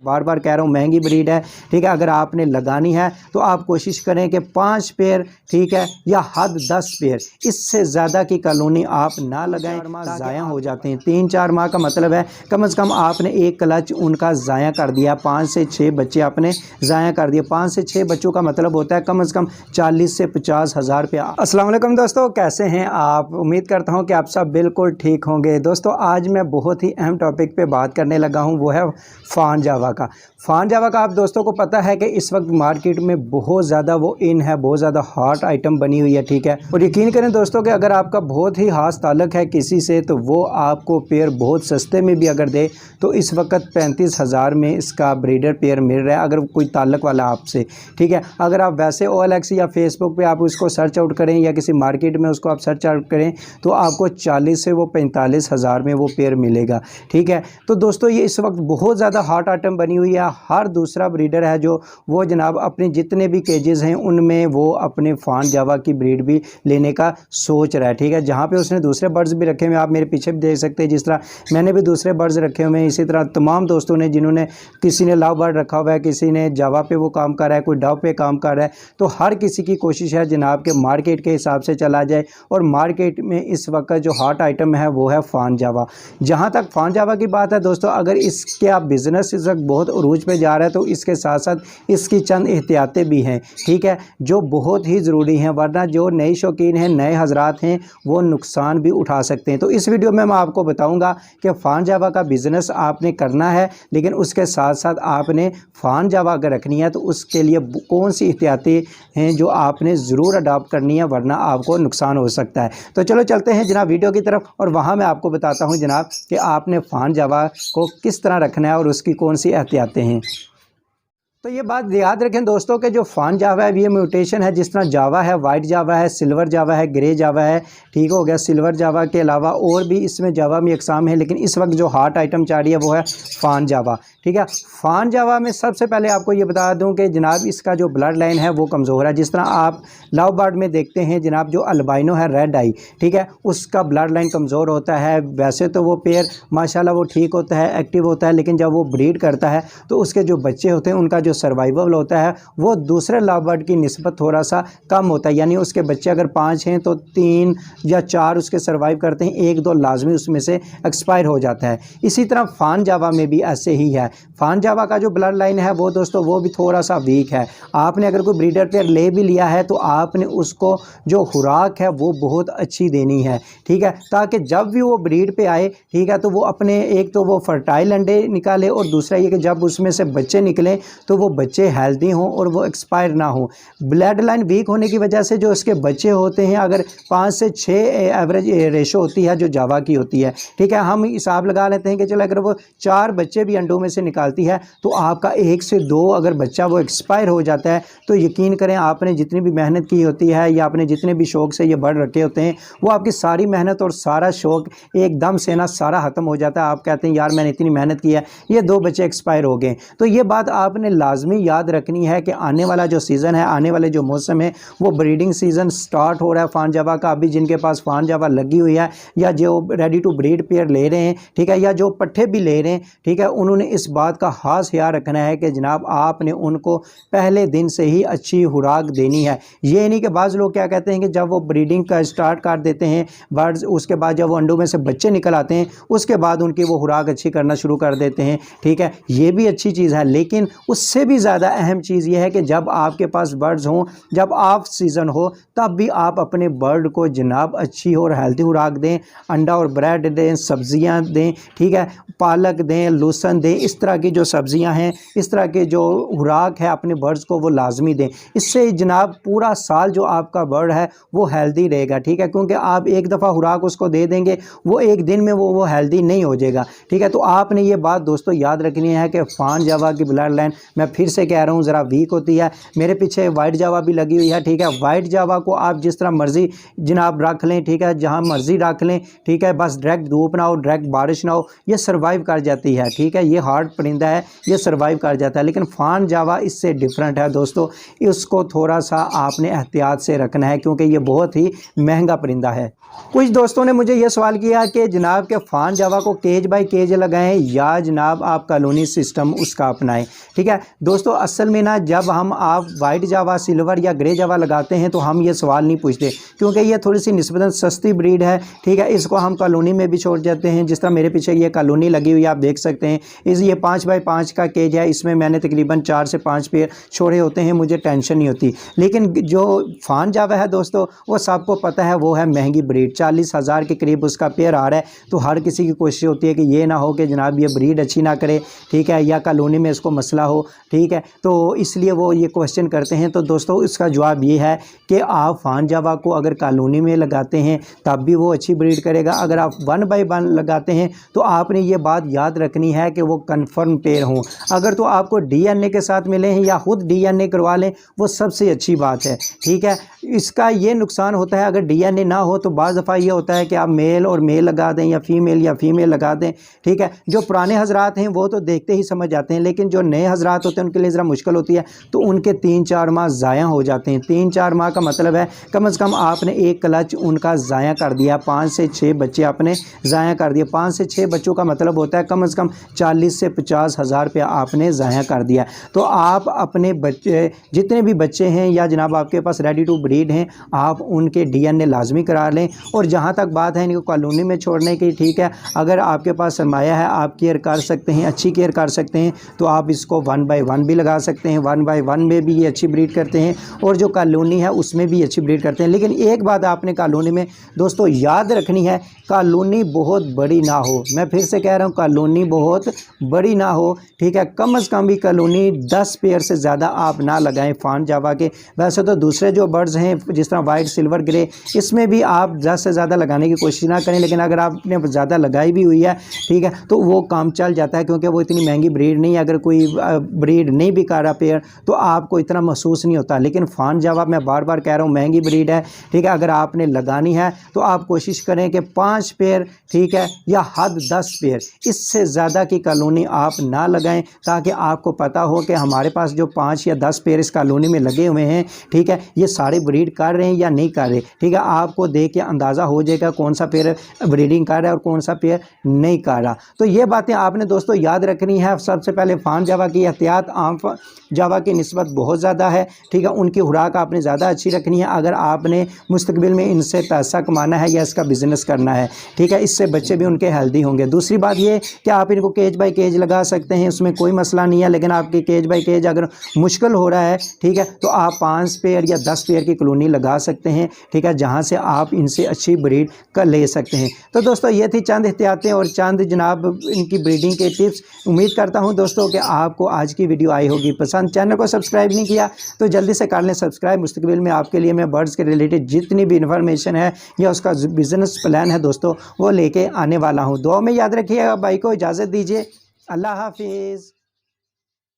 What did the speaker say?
बार बार कह रहा हूँ महंगी ब्रीड है, ठीक है। अगर आपने लगानी है तो आप कोशिश करें कि 5 पेयर, ठीक है, या हद 10 पेयर, इससे ज़्यादा की कॉलोनी आप ना लगाएं, ज़ाया हो जाते हैं। 3-4 माह का मतलब है कम से कम आपने एक क्लच उनका ज़ाया कर दिया, 5 से 6 बच्चे आपने ज़ाया कर दिए। 5 से 6 बच्चों का मतलब होता है कम से कम 40 से 50 हज़ार रुपया। अस्सलाम वालेकुम दोस्तों, कैसे हैं आप? उम्मीद करता हूँ कि आप सब बिल्कुल ठीक होंगे। दोस्तों आज मैं बहुत ही अहम टॉपिक पे बात करने लगा हूँ, वो है फान जावा का। फान जावा का आप दोस्तों को पता है कि इस वक्त मार्केट में बहुत ज़्यादा वो इन है, बहुत ज़्यादा हॉट आइटम बनी हुई है, ठीक है। और यकीन करें दोस्तों कि अगर आपका बहुत ही खास ताल्लुक है किसी से तो वो आपको पेयर बहुत सस्ते में भी अगर दे तो इस वक्त 35,000 में इसका ब्रीडर पेयर मिल रहा है, अगर कोई ताल्लुक वाला आपसे, ठीक है। अगर आप वैसे OLX या फेसबुक पे आप उसको सर्च आउट करें या किसी मार्केट में उसको आप सर्च आउट करें तो आपको 40 से वो 45,000 में वो पेयर मिलेगा, ठीक है। तो दोस्तों ये इस वक्त बहुत ज़्यादा हॉट आइटम बनी हुई है। हर दूसरा ब्रीडर है जो वो जनाब अपने जितने भी केजेस हैं उनमें वो अपने फान जावा की ब्रीड भी लेने का सोच रहा है, ठीक है। जहाँ पे उसने दूसरे बर्ड्स भी रखे हुए हैं, आप मेरे पीछे भी देख सकते हैं, जिस तरह मैंने भी दूसरे बर्ड्स रखे हुए हैं। इसी तरह तमाम दोस्तों ने, जिन्होंने, किसी ने लव बर्ड रखा हुआ है, किसी ने जावा पे वो काम कर रहा है, कोई डव पे काम कर रहा है, तो हर किसी की कोशिश है जनाब के मार्केट के हिसाब से चला जाए। और मार्केट में इस वक्त जो हॉट आइटम है वो है फान जावा। जहाँ तक फान जावा की बात है दोस्तों, अगर इसके आप बिज़नेस इस वक्त बहुत उरूज पे जा रहा है तो इसके साथ साथ इसकी चंद एहतियातें भी हैं, ठीक है, जो बहुत ही ज़रूरी हैं, वरना जो नए शौकीन हैं, नए हजरात हैं, वो नुकसान भी उठा सकते हैं। तो इस वीडियो में मैं आपको बताऊंगा कि फ़ान जावा का बिज़नेस आपने करना है, लेकिन उसके साथ साथ आपने फ़ान जावा अगर रखनी है तो उसके लिए कौन सी एहतियातें हैं जो आपने ज़रूर अडॉप्ट करनी है, वरना आपको नुकसान हो सकता है। तो चलो चलते हैं जनाब वीडियो की तरफ और वहाँ मैं आपको बताता हूँ जनाब कि आपने फ़ान जावा को किस तरह रखना है और उसकी कौन सी एहतियातें हैं। तो ये बात याद रखें दोस्तों कि जो फान जावा है ये म्यूटेशन है। जिस तरह जावा है, वाइट जावा है, सिल्वर जावा है, ग्रे जावा है, ठीक हो गया। सिल्वर जावा के अलावा और भी इसमें जावा में अकसाम है, लेकिन इस वक्त जो हॉट आइटम चाह रही है वो है फान जावा, ठीक है। फान जावा में सबसे पहले आपको ये बता दूं कि जनाब इसका जो ब्लड लाइन है वो कमज़ोर है। जिस तरह आप लव बर्ड में देखते हैं जनाब, जो अल्बाइनो है रेड आई, ठीक है, उसका ब्लड लाइन कमज़ोर होता है। वैसे तो वो पेयर माशाल्लाह वो ठीक होता है, एक्टिव होता है, लेकिन जब वो ब्रीड करता है तो उसके जो बच्चे होते हैं उनका जो सर्वाइवल होता है वो दूसरे लव बर्ड की निस्बत थोड़ा सा कम होता है। यानी उसके बच्चे अगर 5 हैं तो 3 या 4 उसके सर्वाइव करते हैं, 1-2 लाजमी उसमें से एक्सपायर हो जाता है। इसी तरह फान जावा में भी ऐसे ही है। फान जावा का जो ब्लड लाइन है वो दोस्तों वो भी थोड़ा सा वीक है। आपने अगर कोई ब्रीडर पेयर ले भी लिया है तो आपने उसको जो खुराक है वो बहुत अच्छी देनी है, ठीक है, ताकि जब भी वो ब्रीड पे आए, ठीक है, तो वो अपने, एक तो वो फर्टाइल अंडे निकाले और दूसरा ये कि जब उसमें से बच्चे निकलें तो वो बच्चे हेल्दी हों और वो एक्सपायर ना हो। ब्लड लाइन वीक होने की वजह से जो उसके बच्चे होते हैं, अगर 5 से 6 एवरेज रेशो होती है जो जावा की होती है, ठीक है, हम हिसाब लगा लेते हैं कि चलो अगर वो 4 बच्चे भी अंडों में से निकालती है तो आपका 1 से 2 अगर बच्चा वो एक्सपायर हो जाता है तो यकीन करें आपने जितनी भी मेहनत की होती है या आपने जितने भी शौक से ये बर्ड रखे होते हैं वो आपकी सारी मेहनत और सारा शौक एकदम से ना सारा ख़त्म हो जाता है। आप कहते हैं यार मैंने इतनी मेहनत की है, ये 2 बच्चे एक्सपायर हो गए। तो ये बात आपने लाजमी याद रखनी है कि आने वाला जो सीज़न है, आने वाले जो मौसम है, वो ब्रीडिंग सीज़न स्टार्ट हो रहा है फान जावा का। अभी जिनके पास फान जावा लगी हुई है या जो रेडी टू ब्रीड पेयर ले रहे हैं, ठीक है, या जो पट्ठे भी ले रहे हैं, ठीक है, उन्होंने इस बात का खास ख्याल रखना है कि जनाब आपने उनको पहले दिन से ही अच्छी खुराक देनी है। ये नहीं कि बाज़ लोग क्या कहते हैं कि जब वो ब्रीडिंग का स्टार्ट कर देते हैं बर्ड्स, उसके बाद जब वो अंडों में से बच्चे निकल आते हैं उसके बाद उनकी वो खुराक अच्छी करना शुरू कर देते हैं, ठीक है, ये भी अच्छी चीज़ है। लेकिन उससे भी ज़्यादा अहम चीज़ ये है कि जब आपके पास बर्ड्स हों, जब ऑफ सीज़न हो, तब भी आप अपने बर्ड को जनाब अच्छी और हेल्दी खुराक दें, अंडा और ब्रेड दें, सब्जियां दें, ठीक है, पालक दें, लहसुन दें, इस तरह की जो सब्जियां हैं, इस तरह के जो खुराक है अपने बर्ड्स को वो लाजमी दें। इससे जनाब पूरा साल जो आपका बर्ड है वो हेल्दी रहेगा, ठीक है, क्योंकि आप एक दफ़ा खुराक उसको दे देंगे वो एक दिन में वो हेल्दी नहीं हो जाएगा, ठीक है। तो आपने ये बात दोस्तों याद रखनी है कि फान जावा की ब्लड लाइन, मैं फिर से कह रहा हूँ, ज़रा वीक होती है। मेरे पीछे वाइट जावा भी लगी हुई है, ठीक है। वाइट जावा को आप जिस तरह मर्ज़ी जनाब रख लें, ठीक है, जहाँ मर्ज़ी रख लें, ठीक है, बस डायरेक्ट धूप ना हो, डायरेक्ट बारिश ना हो, ये सर्वाइव कर जाती है, ठीक है। ये हार्ड हार्ड परिंदा है, ये सर्वाइव कर जाता है। लेकिन फान जावा इससे डिफरेंट है दोस्तों, इसको थोड़ा सा आपने एहतियात से रखना है क्योंकि ये बहुत ही महंगा परिंदा है। कुछ दोस्तों ने मुझे ये सवाल किया कि जनाब के फान जावा को केज बाय केज लगाएं या जनाब आप कॉलोनी सिस्टम उसका अपनाएं। ठीक है दोस्तों, असल में ना जब हम आप वाइट जावा, सिल्वर या ग्रे जावा लगाते हैं तो हम ये सवाल नहीं पूछते क्योंकि ये थोड़ी सी निस्बतन सस्ती ब्रीड है। ठीक है, इसको हम कॉलोनी में भी छोड़ जाते हैं। जिस तरह मेरे पीछे ये कॉलोनी लगी हुई है आप देख सकते हैं, ये 5 बाय 5 का केज है, इसमें मैंने तकरीबन 4 से 5 पेयर छोड़े होते हैं, मुझे टेंशन नहीं होती। लेकिन जो फान जावा है दोस्तों वो सबको पता है वो है महंगी ब्रीड, 40,000 के करीब उसका पेयर आ रहा है। तो हर किसी की कोशिश होती है कि ये ना हो कि जनाब ये ब्रीड अच्छी ना करे, ठीक है, या कॉलोनी में इसको मसला हो। ठीक है, तो इसलिए वो ये क्वेश्चन करते हैं। तो दोस्तों इसका जवाब ये है कि आप फान जावा को अगर कॉलोनी में लगाते हैं तब भी वो अच्छी ब्रीड करेगा। अगर आप 1 बाय 1 लगाते हैं तो आपने ये बात याद रखनी है कि वो कन्फर्म पेयर हों। अगर तो आपको DNA के साथ मिले हैं या खुद DNA करवा लें वो सबसे अच्छी बात है। ठीक है, इसका ये नुकसान होता है अगर DNA ना हो तो बाज़ दफ़ा ये होता है कि आप मेल और मेल लगा दें या फीमेल लगा दें। ठीक है, जो पुराने हजरात हैं वो तो देखते ही समझ जाते हैं, लेकिन जो नए हजरात होते हैं उनके लिए ज़रा मुश्किल होती है, तो उनके 3-4 माह ज़ाया हो जाते हैं। 3-4 माह का मतलब है कम से कम आपने एक क्लच उनका ज़ाया कर दिया, 5 से 6 बच्चे आपने ज़ाया कर दिए। 5 से 6 बच्चों का मतलब होता है कम से कम 40 से 50 हज़ार रुपया आपने ज़ाया कर दिया। तो आप अपने बच्चे जितने भी बच्चे हैं या जनाब आपके पास रेडी टू ब्रीड हैं आप उनके DNA लाजमी करा लें। और जहाँ तक बात है इनको कॉलोनी में छोड़ने की, ठीक है, अगर आपके पास सरमाया है आप केयर कर सकते हैं, अच्छी केयर कर सकते हैं, तो आप इसको 1 बाय 1 भी लगा सकते हैं। 1 बाय 1 में भी ये अच्छी ब्रीड करते हैं और जो कॉलोनी है उसमें भी अच्छी ब्रीड करते हैं। लेकिन एक बात आपने कॉलोनी में दोस्तों याद रखनी है, कॉलोनी बहुत बड़ी ना हो। मैं फिर से कह रहा हूँ कॉलोनी बहुत बड़ी ना हो। ठीक है, कम से कम भी कॉलोनी 10 पेयर से ज़्यादा आप ना लगाएं फान जावा के। वैसे तो दूसरे जो बर्ड्स हैं जिस तरह वाइट, सिल्वर, ग्रे, इसमें भी आप 10 से ज़्यादा लगाने की कोशिश ना करें। लेकिन अगर आपने ज़्यादा लगाई भी हुई है, ठीक है, तो वो काम चल जाता है क्योंकि वो इतनी महंगी ब्रीड नहीं है। अगर कोई ब्रीड नहीं भी कर रहा पेयर तो आपको इतना महसूस नहीं होता। लेकिन फान जावा मैं बार बार कह रहा हूँ महंगी ब्रीड है। ठीक है, अगर आपने लगानी है तो आप कोशिश करें कि 5 पेयर, ठीक है, या हद 10 पेयर, इससे ज़्यादा की कॉलोनी आप ना लगाएं ताकि आपको पता हो कि हमारे पास जो 5 या 10 पेयर इस कॉलोनी में लगे हुए हैं, ठीक है, ये सारे ब्रीड कर रहे हैं या नहीं कर रहे। ठीक है, आपको देख के अंदाज़ा हो जाएगा कौन सा पेयर ब्रीडिंग कर रहा है और कौन सा पेयर नहीं कर रहा। तो ये बातें आपने दोस्तों याद रखनी है। सबसे पहले फान जावा की एहतियात आम जावा की निस्बत बहुत ज़्यादा है। ठीक है, उनकी खुराक आपने ज़्यादा अच्छी रखनी है अगर आपने मुस्तकबिल में इनसे पैसा कमाना है या इसका बिज़नेस करना है। ठीक है, इससे बच्चे भी उनके हेल्दी होंगे। दूसरी बात ये कि आप इनको केज बाय केज लगा सकते हैं, उसमें कोई मसला नहीं है। लेकिन आपकी केज बाय केज अगर मुश्किल हो रहा है, ठीक है, तो आप 5 पेयर या 10 पेयर की कॉलोनी लगा सकते हैं। ठीक है, जहाँ से आप इनसे अच्छी ब्रीड कर ले सकते हैं। तो दोस्तों ये थी चंद एहतियातें और चंद जनाब इनकी ब्रीडिंग के टिप्स। उम्मीद करता हूँ दोस्तों कि आपको आज की वीडियो आई होगी पसंद। चैनल को सब्सक्राइब नहीं किया तो जल्दी से कर लें सब्सक्राइब। मुस्तकबिल में आपके लिए मैं बर्ड्स के रिलेटेड जितनी भी इन्फॉर्मेशन है या उसका बिजनेस प्लान है दोस्तों वो लेके आने वाला हूँ। दुआ में याद रखिएगा। भाई को इजाज़त दीजिए। अल्लाह हाफिज़।